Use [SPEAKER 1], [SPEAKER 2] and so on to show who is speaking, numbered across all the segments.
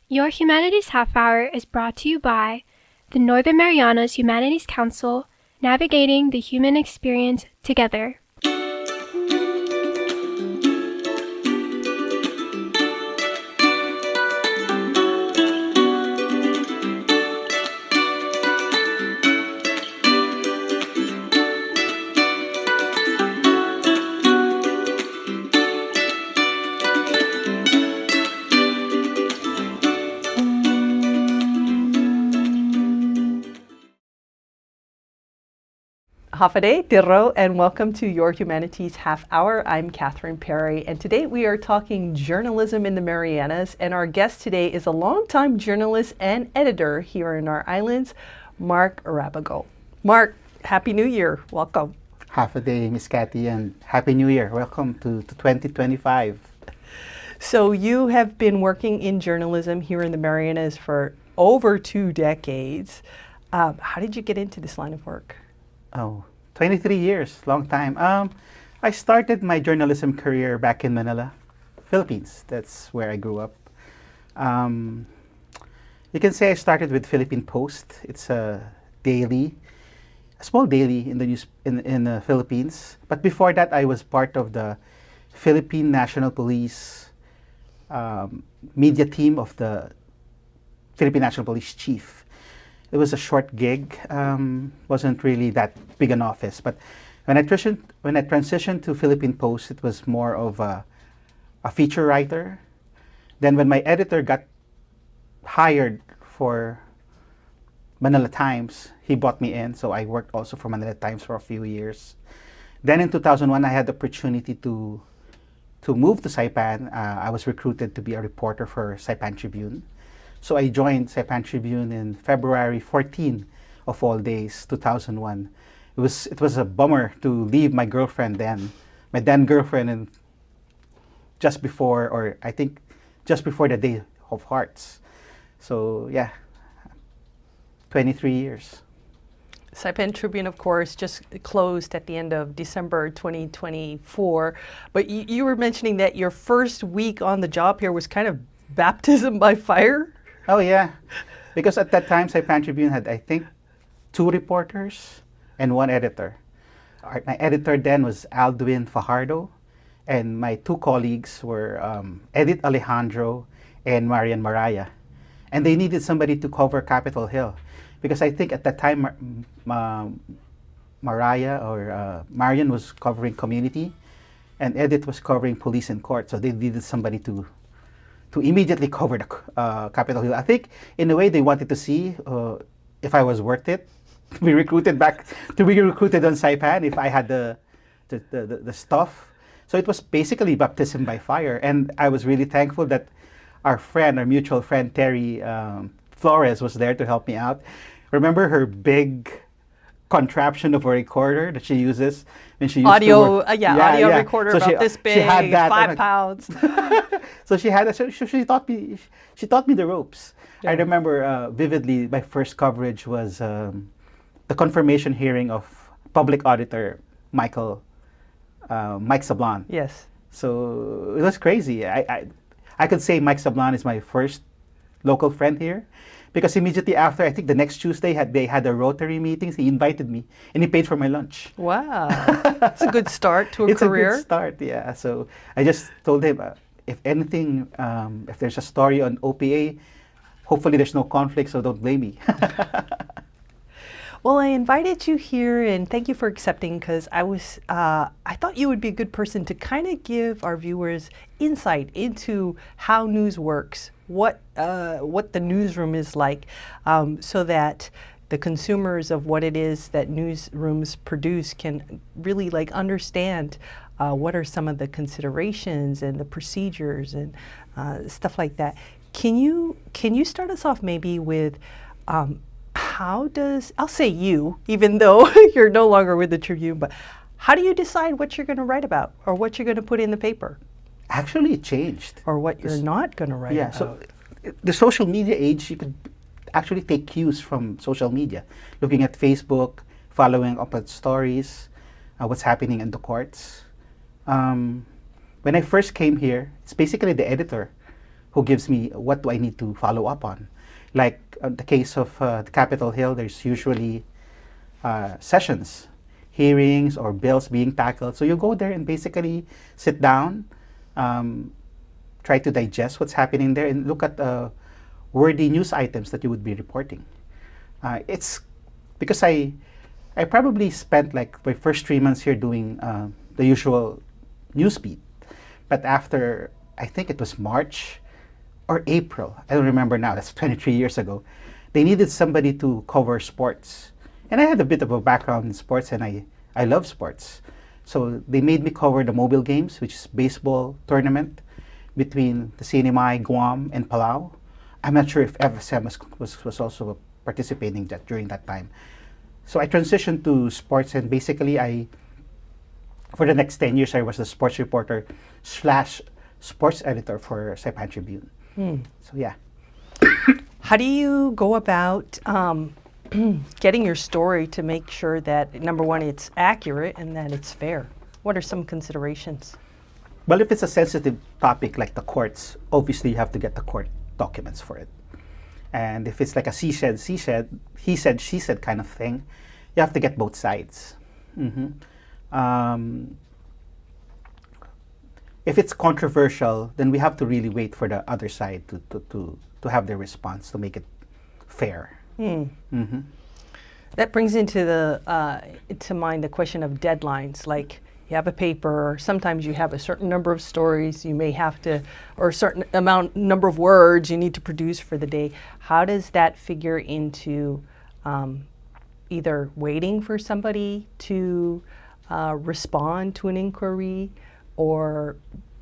[SPEAKER 1] Your Humanities Half Hour is brought to you by the Northern Marianas Humanities Council, navigating the human experience together.
[SPEAKER 2] Hafade, Tiro, and welcome to Your Humanities Half Hour. I'm Catherine Perry, and today we are talking journalism in the Marianas, and our guest today is a longtime journalist and editor here in our islands, Mark Rabago. Mark, Happy New Year. Welcome.
[SPEAKER 3] Half a day, Miss Cathy, and Happy New Year. Welcome to 2025.
[SPEAKER 2] So you have been working in journalism here in the Marianas for over 2 decades. How did you get into this line of work?
[SPEAKER 3] Oh, 23 years, long time. I started my journalism career back in Manila, Philippines. That's where I grew up. You can say I started with Philippine Post. It's a daily, a small daily in the news in the Philippines. But before that, I was part of the Philippine National Police media team of the Philippine National Police Chief. It was a short gig, wasn't really that big an office. But when I transitioned to Philippine Post, it was more of a feature writer. Then when my editor got hired for Manila Times, he brought me in. So I worked also for Manila Times for a few years. Then in 2001, I had the opportunity to move to Saipan. I was recruited to be a reporter for Saipan Tribune. So I joined Saipan Tribune in February 14 of all days, 2001. It was a bummer to leave my girlfriend then, my then girlfriend, and just before the Day of Hearts. So yeah, 23 years.
[SPEAKER 2] Saipan Tribune, of course, just closed at the end of December 2024. But you were mentioning that your first week on the job here was kind of baptism by fire?
[SPEAKER 3] Oh yeah, because at that time, Saipan Tribune had, I think, 2 reporters and 1 editor. My editor then was Aldwin Fajardo, and my 2 colleagues were Edith Alejandro and Marian Maraya. And they needed somebody to cover Capitol Hill, because I think at that time, Marian was covering community, and Edith was covering police and court, so they needed somebody to immediately cover the Capitol Hill. I think, in a way, they wanted to see if I was worth it to be recruited on Saipan, if I had the stuff. So it was basically baptism by fire, and I was really thankful that our mutual friend Terry Flores was there to help me out. Remember her big contraption of a recorder that she uses when she used
[SPEAKER 2] audio recorder
[SPEAKER 3] so
[SPEAKER 2] about this big, 5 pounds.
[SPEAKER 3] So she had she taught me the ropes. Yeah. I remember vividly my first coverage was the confirmation hearing of public auditor Mike Sablan.
[SPEAKER 2] Yes.
[SPEAKER 3] So it was crazy. I could say Mike Sablan is my first local friend here, because immediately after, I think the next Tuesday, they had a Rotary meetings. He invited me, and he paid for my lunch.
[SPEAKER 2] Wow, that's a good start to a career.
[SPEAKER 3] It's a good start, yeah. So I just told him, if anything, if there's a story on OPA, hopefully there's no conflict, so don't blame me.
[SPEAKER 2] Well, I invited you here, and thank you for accepting, because I thought you would be a good person to kind of give our viewers insight into how news works, what the newsroom is like, so that the consumers of what it is that newsrooms produce can really understand what are some of the considerations and the procedures and stuff like that. Can you start us off maybe with I'll say you, even though you're no longer with the Tribune, but how do you decide what you're going to write about or what you're going to put in the paper?
[SPEAKER 3] Actually, it changed.
[SPEAKER 2] Or what you're not going to write about.
[SPEAKER 3] So the social media age, you could actually take cues from social media, looking at Facebook, following up on stories, what's happening in the courts. When I first came here, it's basically the editor who gives me what do I need to follow up on. Like the case of the Capitol Hill, there's usually sessions, hearings, or bills being tackled. So you go there and basically sit down, try to digest what's happening there, and look at worthy news items that you would be reporting. It's because I probably spent like my first 3 months here doing the usual news beat. But after, I think it was March or April, I don't remember now, that's 23 years ago, they needed somebody to cover sports. And I had a bit of a background in sports, and I love sports. So they made me cover the mobile games, which is baseball tournament between the CNMI, Guam, and Palau. I'm not sure if FSM was also participating during that time. So I transitioned to sports, and basically for the next 10 years, I was the sports reporter / sports editor for Saipan Tribune. So yeah.
[SPEAKER 2] How do you go about getting your story to make sure that, number one, it's accurate and that it's fair? What are some considerations?
[SPEAKER 3] Well, if it's a sensitive topic like the courts, obviously you have to get the court documents for it. And if it's like a he said, she said kind of thing, you have to get both sides. If it's controversial, then we have to really wait for the other side to have their response to make it fair.
[SPEAKER 2] That brings to mind the question of deadlines. Like, you have a paper, sometimes you have a certain number of stories you may have to, or a certain number of words you need to produce for the day. How does that figure into either waiting for somebody to respond to an inquiry, or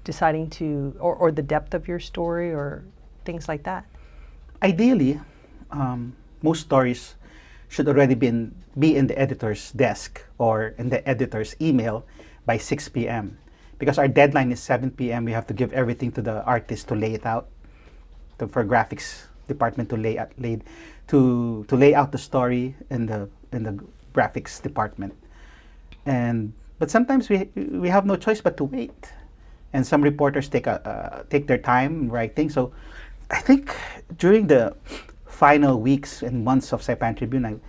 [SPEAKER 2] deciding to, or the depth of your story, or things like that?
[SPEAKER 3] Ideally, most stories should already be in the editor's desk or in the editor's email by 6 p.m. Because our deadline is 7 p.m. We have to give everything to the artist to lay it out, for graphics department to lay out the story in the graphics department. But sometimes we have no choice but to wait, and some reporters take their time writing. So I think during the final weeks and months of Saipan Tribune,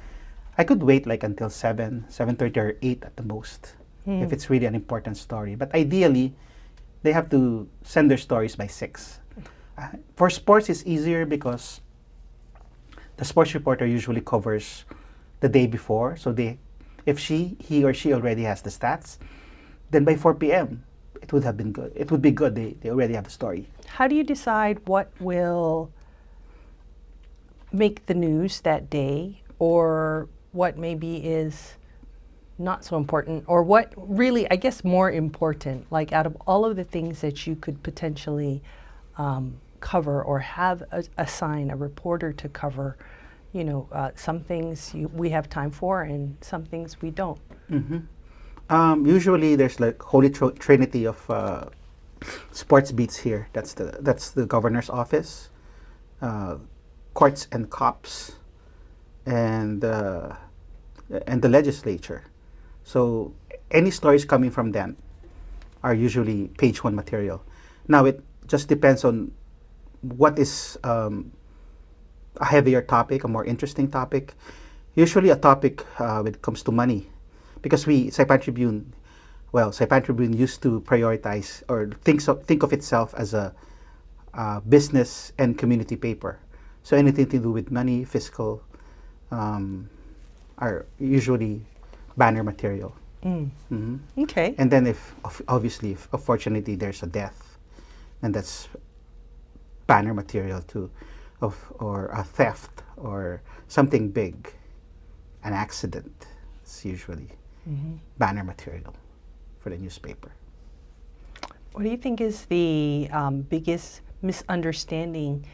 [SPEAKER 3] I could wait like until 7:30 or 8 at the most, if it's really an important story. But ideally, they have to send their stories by 6. For sports, it's easier because the sports reporter usually covers the day before. So if he or she already has the stats, then by 4 p.m. it would have been good. It would be good. They already have the story.
[SPEAKER 2] How do you decide what will make the news that day, or what maybe is not so important, or what really, I guess, more important, like out of all of the things that you could potentially cover or have assign a reporter to cover, some things we have time for and some things we don't?
[SPEAKER 3] Usually there's like holy trinity of sports beats here. That's the governor's office, courts and cops, and the legislature. So any stories coming from them are usually page 1 material. Now it just depends on what is a heavier topic, a more interesting topic. Usually a topic when it comes to money, because Saipan Tribune used to prioritize or think of itself as a business and community paper. So anything to do with money, fiscal, are usually banner material.
[SPEAKER 2] Okay.
[SPEAKER 3] And then if unfortunately there's a death, and that's banner material too, or a theft or something big, an accident. It's usually banner material for the newspaper.
[SPEAKER 2] What do you think is the biggest misunderstanding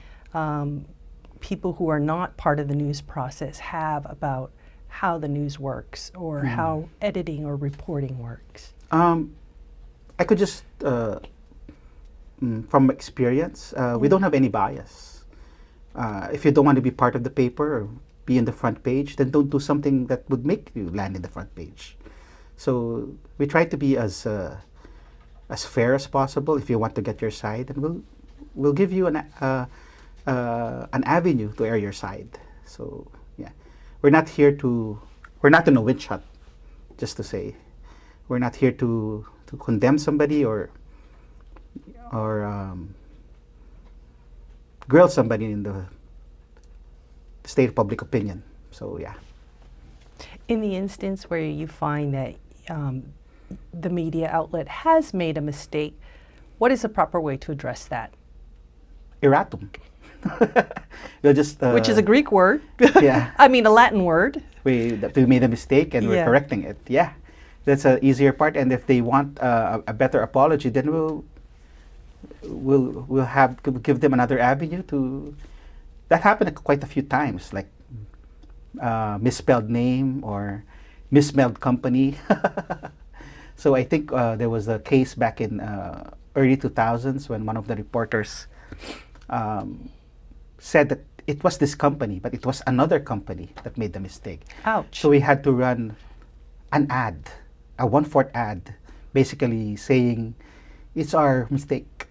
[SPEAKER 2] people who are not part of the news process have about how the news works, or how editing or reporting works?
[SPEAKER 3] I could just, from experience, we don't have any bias. If you don't want to be part of the paper or be in the front page, then don't do something that would make you land in the front page. So we try to be as fair as possible. If you want to get your side, and we'll give you an avenue to air your side. So yeah, we're not in a witch hunt, just to say. We're not here to condemn somebody or grill somebody in the state of public opinion. So yeah.
[SPEAKER 2] In the instance where you find that the media outlet has made a mistake, what is the proper way to address that?
[SPEAKER 3] Erratum. We'll just,
[SPEAKER 2] which is a Greek word.
[SPEAKER 3] Yeah.
[SPEAKER 2] I mean, a Latin word.
[SPEAKER 3] We made a mistake and we're correcting it. Yeah. That's an easier part. And if they want a better apology, then we'll give them another avenue to. That happened quite a few times, like misspelled name or misspelled company. So I think there was a case back in early 2000s when one of the reporters said that it was this company, but it was another company that made the mistake.
[SPEAKER 2] Ouch.
[SPEAKER 3] So we had to run an ad, a 1/4 ad, basically saying it's our mistake.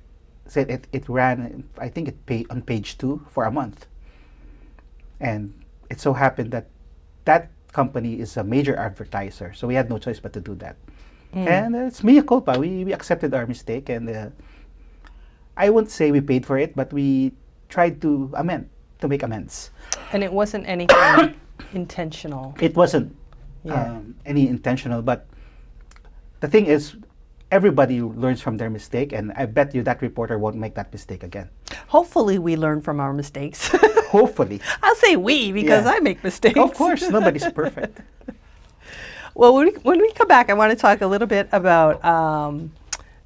[SPEAKER 3] Said it ran, I think on page 2 for a month. And it so happened that that company is a major advertiser, so we had no choice but to do that. And it's mea culpa. We accepted our mistake, and I wouldn't say we paid for it, but we tried to make amends.
[SPEAKER 2] And it wasn't anything intentional.
[SPEAKER 3] It wasn't any intentional, but the thing is, everybody learns from their mistake, and I bet you that reporter won't make that mistake again.
[SPEAKER 2] Hopefully we learn from our mistakes.
[SPEAKER 3] Hopefully.
[SPEAKER 2] I'll say we because I make mistakes.
[SPEAKER 3] Of course, nobody's perfect.
[SPEAKER 2] Well, when we come back, I want to talk a little bit about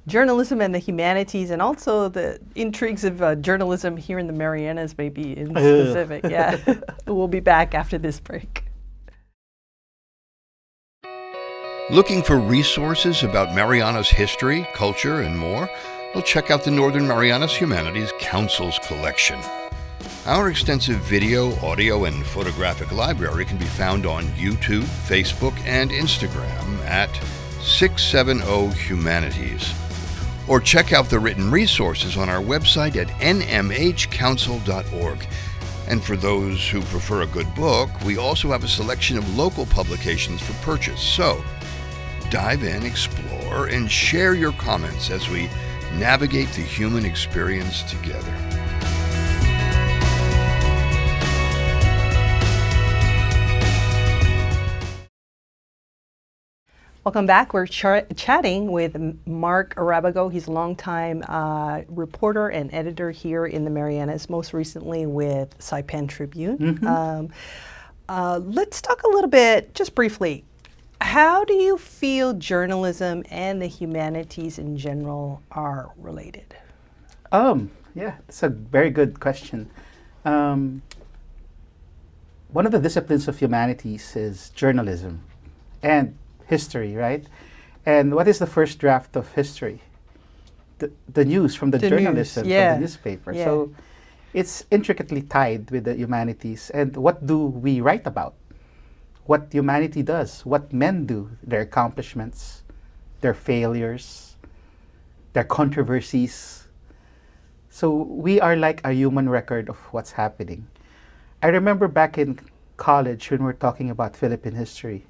[SPEAKER 2] journalism and the humanities, and also the intrigues of journalism here in the Marianas, maybe in specific. Yeah, we'll be back after this break.
[SPEAKER 4] Looking for resources about Marianas history, culture, and more? Well, check out the Northern Marianas Humanities Council's collection. Our extensive video, audio, and photographic library can be found on YouTube, Facebook, and Instagram at 670 Humanities. Or check out the written resources on our website at nmhcouncil.org. And for those who prefer a good book, we also have a selection of local publications for purchase. So, dive in, explore, and share your comments as we navigate the human experience together.
[SPEAKER 2] Welcome back. We're chatting with Mark Rabago. He's a longtime reporter and editor here in the Marianas, most recently with Saipan Tribune. Let's talk a little bit, just briefly, how do you feel journalism and the humanities in general are related?
[SPEAKER 3] Yeah, it's a very good question. One of the disciplines of humanities is journalism and history, right? And what is the first draft of history? The news from the journalism, from the newspaper.
[SPEAKER 2] Yeah.
[SPEAKER 3] So it's intricately tied with the humanities. And what do we write about? What humanity does, what men do, their accomplishments, their failures, their controversies. So we are like a human record of what's happening. I remember back in college when we're talking about Philippine history,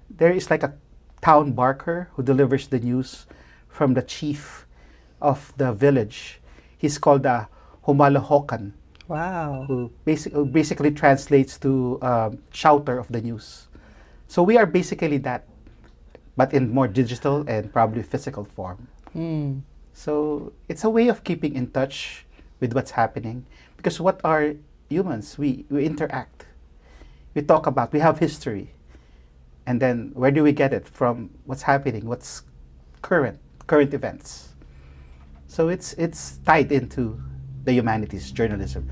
[SPEAKER 3] there is like a town barker who delivers the news from the chief of the village. He's called a Humalahokan.
[SPEAKER 2] Wow.
[SPEAKER 3] Who basically translates to shouter of the news. So we are basically that, but in more digital and probably physical form. So it's a way of keeping in touch with what's happening, because what are humans? We interact. We talk about, we have history. And then where do we get it? From what's happening, what's current events. So it's tied into the humanities, journalism.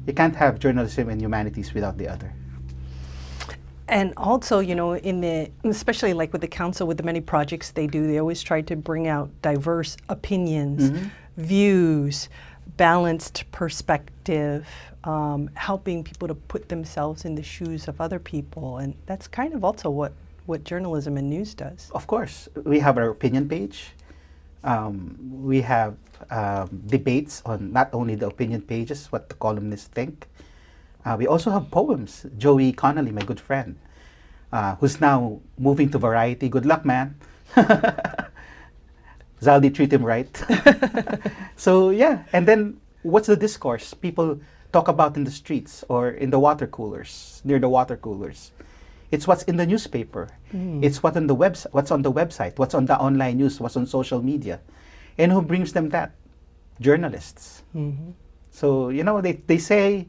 [SPEAKER 3] You can't have journalism and humanities without the other.
[SPEAKER 2] And also, you know, especially like with the council, with the many projects they do, they always try to bring out diverse opinions, views, balanced perspective, helping people to put themselves in the shoes of other people. And that's kind of also what journalism and news does.
[SPEAKER 3] Of course, we have our opinion page. We have debates on not only the opinion pages, what the columnists think. We also have poems. Joey Connolly, my good friend, who's now moving to Variety. Good luck, man. Zaldi, treat him right. So yeah, and then what's the discourse people talk about in the streets or in the water coolers, near the water coolers? It's what's in the newspaper. It's what's on the website, what's on the online news, what's on social media. And who brings them that? Journalists. So, you know, they say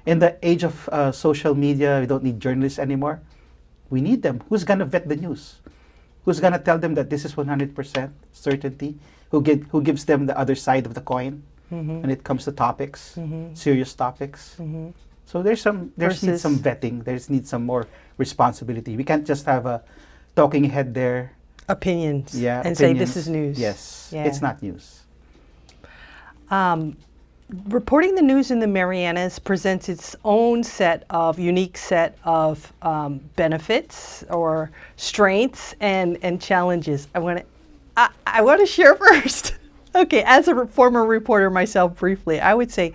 [SPEAKER 3] in the age of social media, we don't need journalists anymore. We need them. Who's going to vet the news? Who's going to tell them that this is 100% certainty? Who gives them the other side of the coin when it comes to topics, serious topics? So there's needs some vetting. Needs some more responsibility. We can't just have a talking head there.
[SPEAKER 2] Opinions.
[SPEAKER 3] Yeah,
[SPEAKER 2] and say this is news.
[SPEAKER 3] Yes,
[SPEAKER 2] yeah.
[SPEAKER 3] It's not news.
[SPEAKER 2] Reporting the news in the Marianas presents its own unique set of benefits or strengths and challenges. I want to share first. Okay, as a former reporter myself, briefly, I would say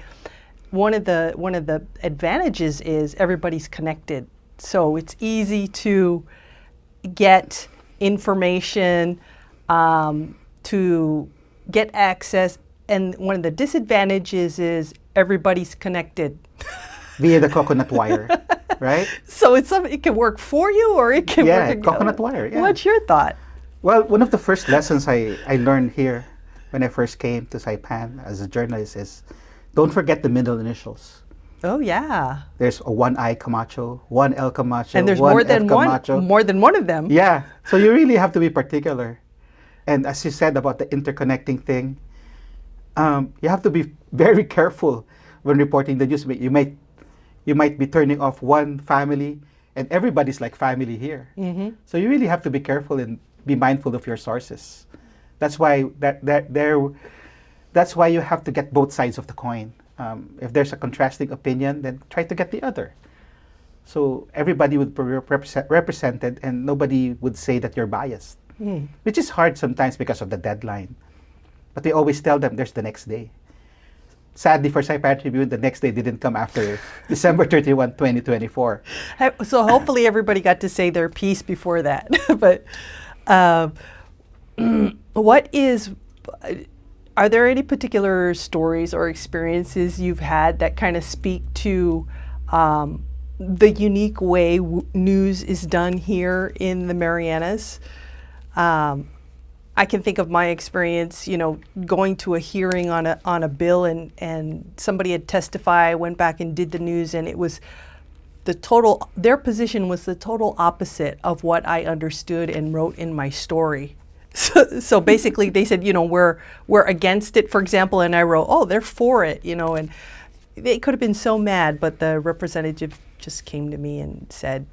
[SPEAKER 2] one of the advantages is everybody's connected, so it's easy to get information, to get access. And one of the disadvantages is everybody's connected.
[SPEAKER 3] Via the coconut wire, right?
[SPEAKER 2] So it can work for you or it can work against.
[SPEAKER 3] Coconut wire, yeah.
[SPEAKER 2] What's your thought?
[SPEAKER 3] Well, one of the first lessons I learned here when I first came to Saipan as a journalist is don't forget the middle initials.
[SPEAKER 2] Oh, yeah.
[SPEAKER 3] There's a 1I Camacho, 1L Camacho,
[SPEAKER 2] and there's
[SPEAKER 3] one
[SPEAKER 2] more than
[SPEAKER 3] F Camacho.
[SPEAKER 2] more than one of them.
[SPEAKER 3] Yeah, so you really have to be particular. And as you said about the interconnecting thing, you have to be very careful when reporting the news. You might be turning off one family, and everybody's like family here. So you really have to be careful and be mindful of your sources. That's why that's why you have to get both sides of the coin. If there's a contrasting opinion, then try to get the other. So everybody would be represented, and nobody would say that you're biased, which is hard sometimes because of the deadline. But they always tell them there's the next day. Sadly for Saipan Tribune, the next day didn't come after December 31, 2024.
[SPEAKER 2] So hopefully everybody got to say their piece before that. But are there any particular stories or experiences you've had that kind of speak to the unique way news is done here in the Marianas? I can think of my experience, going to a hearing on a bill and somebody had testified, went back and did the news, and it was their position was the total opposite of what I understood and wrote in my story. So basically they said, we're against it, for example, and I wrote, oh, they're for it, and they could have been so mad, but the representative just came to me and said,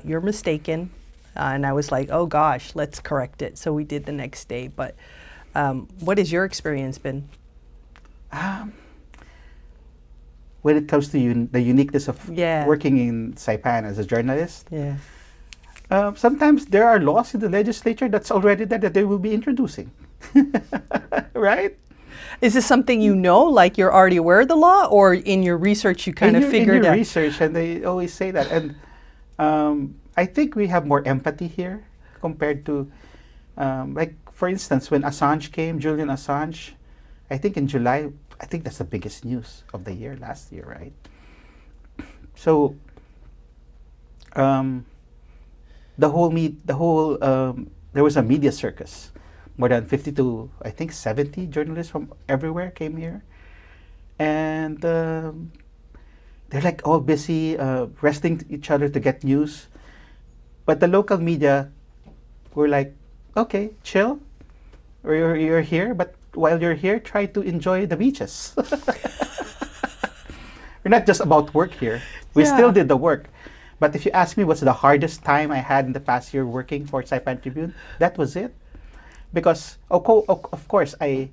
[SPEAKER 2] you're mistaken. And I was like, oh gosh, let's correct it. So we did the next day. But what has your experience been?
[SPEAKER 3] When it comes to the uniqueness of working in Saipan as a journalist, sometimes there are laws in the legislature that's already there that they will be introducing. Right?
[SPEAKER 2] Is this something like you're already aware of the law, or in your research you kind of figured out?
[SPEAKER 3] In your research, and they always say that. And I think we have more empathy here compared to, like, for instance, when Assange came, Julian Assange, I think in July, I think that's the biggest news of the year, last year, right? So, there was a media circus. More than 50 to, I think, 70 journalists from everywhere came here. And they're like all busy, wrestling each other to get news. But the local media were like, okay, chill. You're here, but while you're here, try to enjoy the beaches. We're not just about work here. We still did the work. But if you ask me what's the hardest time I had in the past year working for Saipan Tribune, that was it. Because, of course, I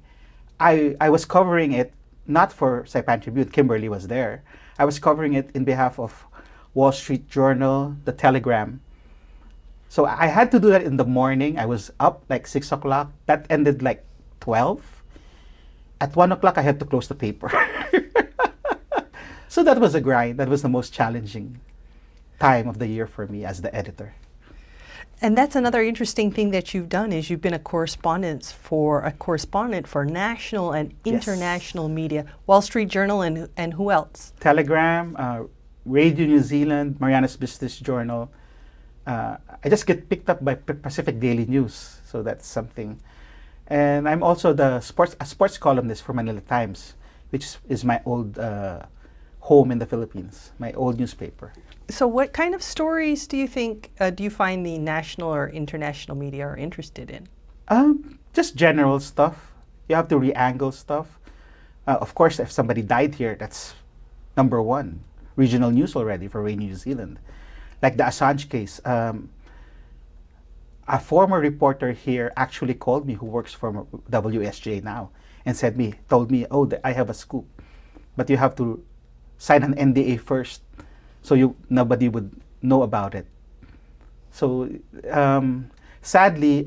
[SPEAKER 3] was covering it not for Saipan Tribune. Kimberly was there. I was covering it in behalf of Wall Street Journal, The Telegram. So I had to do that in the morning. I was up like 6 o'clock. That ended like 12. At 1 o'clock, I had to close the paper. So that was a grind. That was the most challenging time of the year for me as the editor.
[SPEAKER 2] And that's another interesting thing that you've done is you've been a correspondent for national and international media, Wall Street Journal and who else?
[SPEAKER 3] Telegram, Radio New Zealand, Marianas Business Journal. I just get picked up by Pacific Daily News, so that's something. And I'm also a sports columnist for Manila Times, which is my old home in the Philippines, my old newspaper.
[SPEAKER 2] So what kind of stories do you think, do you find the national or international media are interested in?
[SPEAKER 3] Just general stuff. You have to re-angle stuff. Of course, if somebody died here, that's number one. Regional news already for Radio New Zealand. Like the Assange case. A former reporter here actually called me who works for WSJ now and told me, oh, I have a scoop. But you have to sign an NDA first so nobody would know about it. So sadly,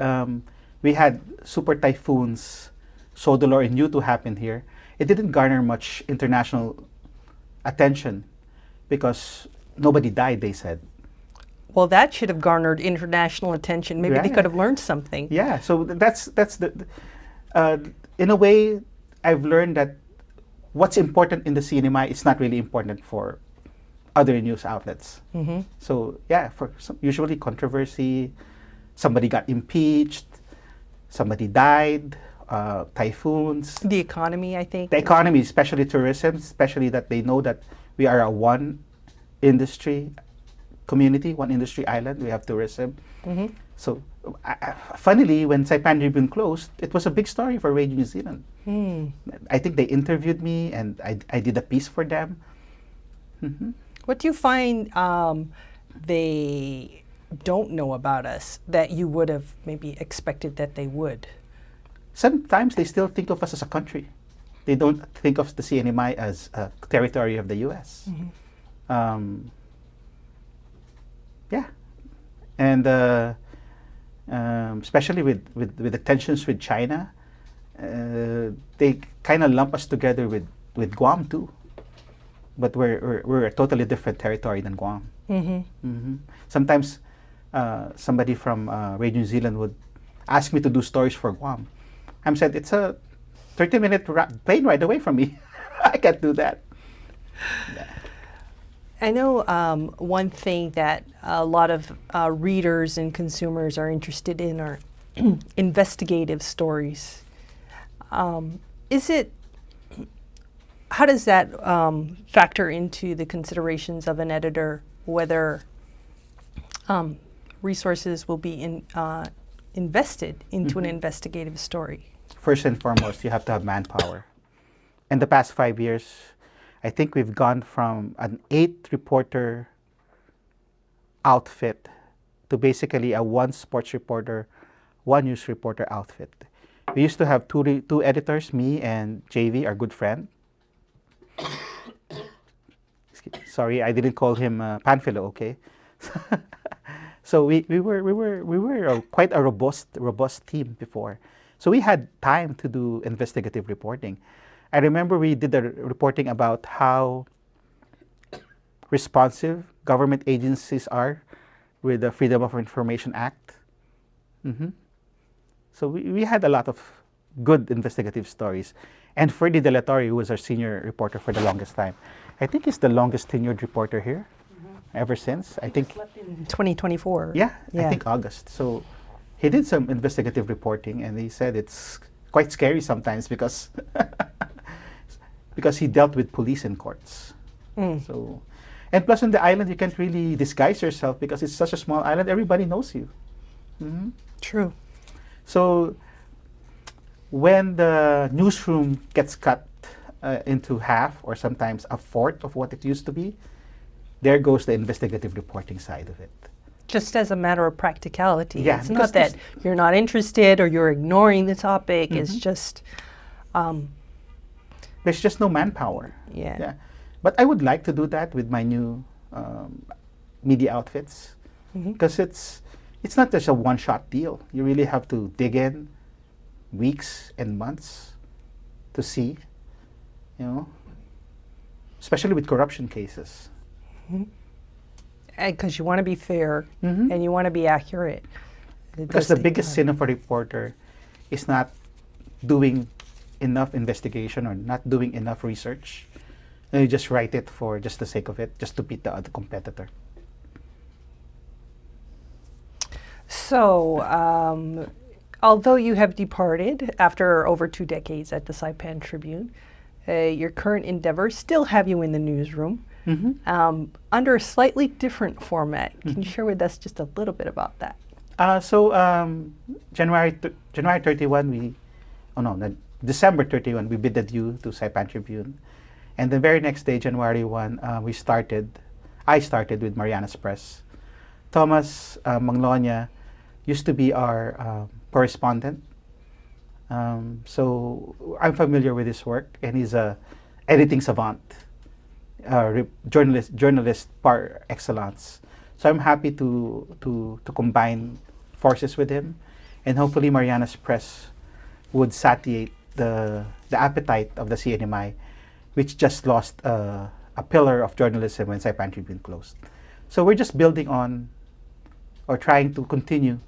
[SPEAKER 3] we had super typhoons, Sodolor and Yutu happen here. It didn't garner much international attention because nobody died, they said.
[SPEAKER 2] Well, that should have garnered international attention. Maybe they could have learned something.
[SPEAKER 3] Yeah, so that's in a way, I've learned that what's important in the CNMI is not really important for other news outlets.
[SPEAKER 2] Mm-hmm.
[SPEAKER 3] So yeah, usually controversy, somebody got impeached, somebody died, typhoons.
[SPEAKER 2] The economy, I think.
[SPEAKER 3] The economy, especially tourism, especially that they know that we are a one industry community, one industry island. We have tourism.
[SPEAKER 2] Mm-hmm.
[SPEAKER 3] So funnily, when Saipan Ribbon closed, it was a big story for Radio New Zealand.
[SPEAKER 2] Mm.
[SPEAKER 3] I think they interviewed me and I did a piece for them. Mm-hmm.
[SPEAKER 2] What do you find they don't know about us that you would have maybe expected that they would?
[SPEAKER 3] Sometimes they still think of us as a country. They don't think of the CNMI as a territory of the U.S.
[SPEAKER 2] Mm-hmm.
[SPEAKER 3] Yeah, and especially with the tensions with China, they kind of lump us together with Guam too. But we're a totally different territory than Guam.
[SPEAKER 2] Mm-hmm.
[SPEAKER 3] Mm-hmm. Sometimes somebody from Radio New Zealand would ask me to do stories for Guam. I'm said it's a 30-minute plane ride away from me. I can't do that. Yeah.
[SPEAKER 2] I know one thing that a lot of readers and consumers are interested in are investigative stories. How does that factor into the considerations of an editor, whether resources will be invested into an investigative story?
[SPEAKER 3] First and foremost, you have to have manpower. In the past 5 years, I think we've gone from an 8-reporter outfit to basically a 1 sports reporter, 1 news reporter outfit. We used to have two editors, me and JV, our good friend. Sorry, I didn't call him Panfilo, okay? So we were quite a robust team before. So we had time to do investigative reporting. I remember we did a reporting about how responsive government agencies are with the Freedom of Information Act. Mm-hmm. So we had a lot of good investigative stories. And Ferdy De La Torre, who was our senior reporter for the longest time, I think he's the longest tenured reporter here ever since. I think
[SPEAKER 2] left in 2024.
[SPEAKER 3] Yeah, I think August. So he did some investigative reporting, and he said it's quite scary sometimes because because he dealt with police and courts. So, and plus on the island you can't really disguise yourself because it's such a small island. Everybody knows you. Mm-hmm.
[SPEAKER 2] True.
[SPEAKER 3] So when the newsroom gets cut into half or sometimes a fourth of what it used to be, there goes the investigative reporting side of it.
[SPEAKER 2] Just as a matter of practicality.
[SPEAKER 3] Yeah,
[SPEAKER 2] it's not that you're not interested or you're ignoring the topic.
[SPEAKER 3] Mm-hmm.
[SPEAKER 2] It's just...
[SPEAKER 3] there's just no manpower.
[SPEAKER 2] Yeah.
[SPEAKER 3] But I would like to do that with my new media outfits because it's not just a one-shot deal. You really have to dig in, weeks and months to see, especially with corruption cases.
[SPEAKER 2] Because you want to be fair and you want to be accurate.
[SPEAKER 3] Because the biggest sin of a reporter is not doing enough investigation or not doing enough research. And you just write it for just the sake of it, just to beat the other competitor.
[SPEAKER 2] So, although you have departed after over 2 decades at the Saipan Tribune, your current endeavors still have you in the newsroom under a slightly different format. Can you share with us just a little bit about that?
[SPEAKER 3] January 31, December 31, we bid adieu to Saipan Tribune. And the very next day, January 1, I started with Marianas Press. Thomas Manglonia used to be our correspondent. So I'm familiar with his work, and he's a editing savant, journalist par excellence. So I'm happy to combine forces with him, and hopefully Marianas Press would satiate the appetite of the CNMI, which just lost a pillar of journalism when Saipan Tribune closed. So we're just building on, or trying to continue,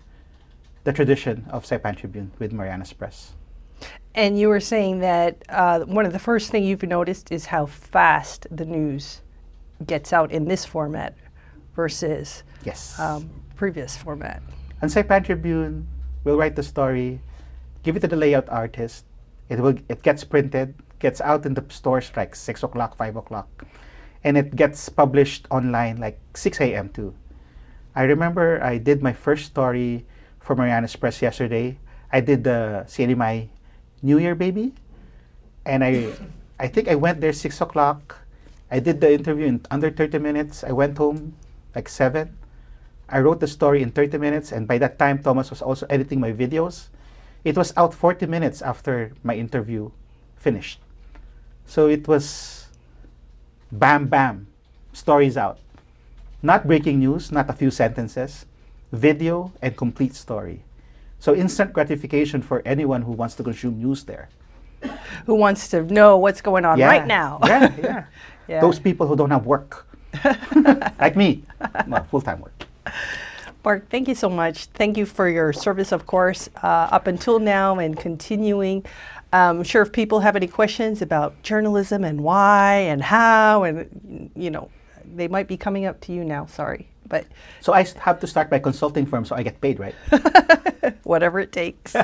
[SPEAKER 3] the tradition of Saipan Tribune with Marianas Press.
[SPEAKER 2] And you were saying that one of the first things you've noticed is how fast the news gets out in this format versus previous format.
[SPEAKER 3] On Saipan Tribune, we'll write the story, give it to the layout artist. It gets printed, gets out in the stores like 6 o'clock, 5 o'clock, and it gets published online like 6 a.m. too. I remember I did my first story for Marianas Press yesterday. I did the CNMI New Year baby, and I think I went there 6 o'clock. I did the interview in under 30 minutes. I went home like 7. I wrote the story in 30 minutes, and by that time, Thomas was also editing my videos. It was out 40 minutes after my interview finished. So it was bam, bam, stories out. Not breaking news, not a few sentences, video and complete story. So instant gratification for anyone who wants to consume news there.
[SPEAKER 2] Who wants to know what's going on right now.
[SPEAKER 3] Yeah. Those people who don't have work, like me, well, full-time work.
[SPEAKER 2] Mark, thank you so much. Thank you for your service, of course, up until now and continuing. I'm sure if people have any questions about journalism and why and how, and they might be coming up to you now. Sorry, but
[SPEAKER 3] so I have to start my consulting firm, so I get paid, right?
[SPEAKER 2] Whatever it takes.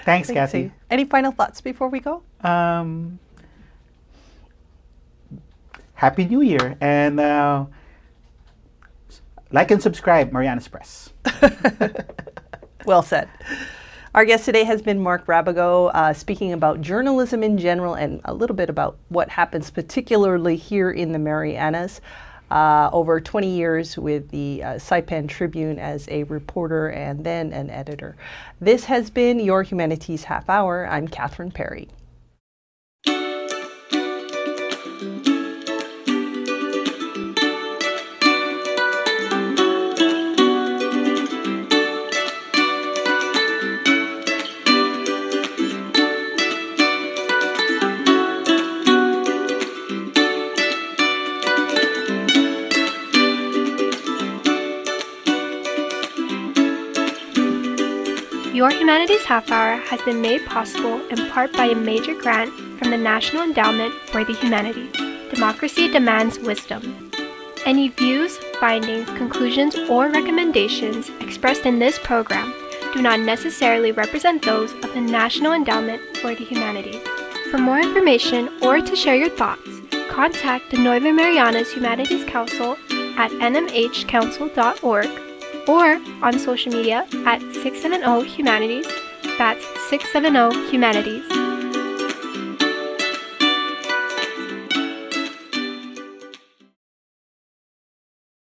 [SPEAKER 3] Thanks, Kathy.
[SPEAKER 2] Any final thoughts before we go?
[SPEAKER 3] Happy New Year, and like and subscribe, Marianas Press.
[SPEAKER 2] Well said. Our guest today has been Mark Rabago, speaking about journalism in general and a little bit about what happens particularly here in the Marianas. Over 20 years with the Saipan Tribune as a reporter and then an editor. This has been your Humanities Half Hour. I'm Catherine Perry.
[SPEAKER 1] Your Humanities Half Hour has been made possible in part by a major grant from the National Endowment for the Humanities. Democracy demands wisdom. Any views, findings, conclusions, or recommendations expressed in this program do not necessarily represent those of the National Endowment for the Humanities. For more information or to share your thoughts, contact the Northern Marianas Humanities Council at nmhcouncil.org or on social media at 670 Humanities. That's 670 Humanities.